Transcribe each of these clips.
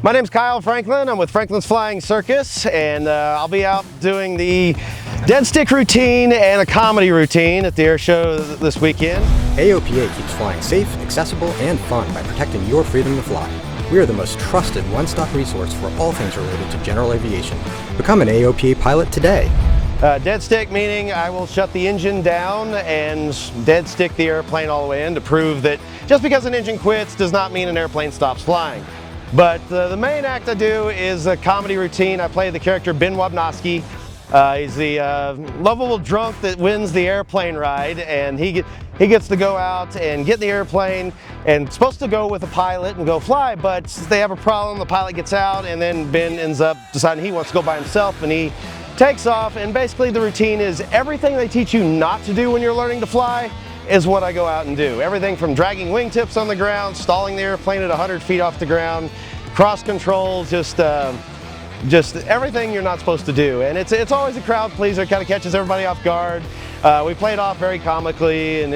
My name's Kyle Franklin. I'm with Franklin's Flying Circus, and I'll be out doing the Deadstick routine and a comedy routine at the air show this weekend. AOPA keeps flying safe, accessible, and fun by protecting your freedom to fly. We are the most trusted one-stop resource for all things related to general aviation. Become an AOPA pilot today. Deadstick meaning I will shut the engine down and dead stick the airplane all the way in to prove that just because an engine quits does not mean an airplane stops flying. But the main act I do is a comedy routine. I play the character Ben Wabnowski. He's the lovable drunk that wins the airplane ride, and he gets to go out and get in the airplane and supposed to go with a pilot and go fly, but they have a problem. The pilot gets out, and then Ben ends up deciding he wants to go by himself, and he takes off. And basically the routine is everything they teach you not to do when you're learning to fly is what I go out and do. Everything from dragging wingtips on the ground, stalling the airplane at 100 feet off the ground, cross control, just everything you're not supposed to do. And it's always a crowd pleaser, kind of catches everybody off guard. We play it off very comically, and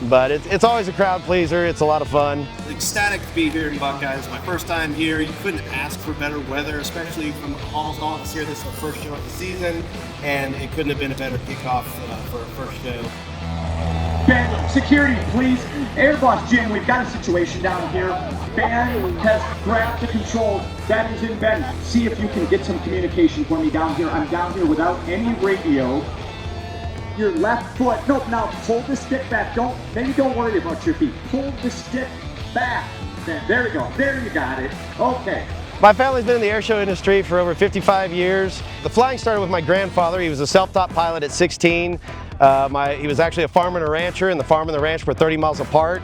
but it's always a crowd pleaser. It's a lot of fun. Ecstatic to be here in Buckeye. It's my first time here. You couldn't ask for better weather, especially from almost all of us here. This is our first show of the season, and it couldn't have been a better kickoff for our first show. Ben, security, please. Airboss Jim, we've got a situation down here. Ben has grabbed the controls. That is in Ben. See if you can get some communication for me down here. I'm down here without any radio. Your left foot. Nope, now pull the stick back. Maybe don't worry about your feet. Pull the stick back. There we go. There, you got it. Okay. My family's been in the air show industry for over 55 years. The flying started with my grandfather. He was a self-taught pilot at 16. He was actually a farmer and a rancher, and the farm and the ranch were 30 miles apart.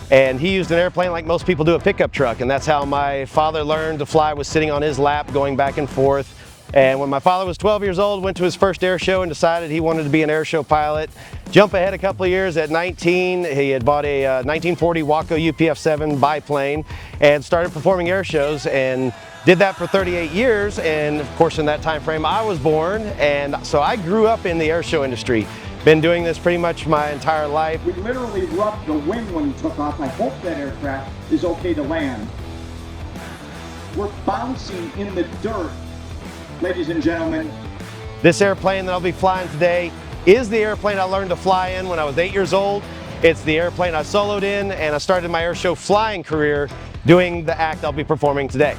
And he used an airplane like most people do a pickup truck, and that's how my father learned to fly, was sitting on his lap going back and forth. And when my father was 12 years old, went to his first air show and decided he wanted to be an air show pilot. Jump ahead a couple of years, at 19, he had bought a 1940 Waco UPF-7 biplane and started performing air shows, and did that for 38 years. And of course, in that time frame, I was born, and so I grew up in the air show industry. Been doing this pretty much my entire life. We literally rubbed the wing when he took off. I hope that aircraft is okay to land. We're bouncing in the dirt, ladies and gentlemen. This airplane that I'll be flying today is the airplane I learned to fly in when I was 8 years old. It's the airplane I soloed in, and I started my air show flying career doing the act I'll be performing today.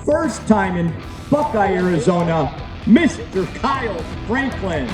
First time in Buckeye, Arizona, Mr. Kyle Franklin.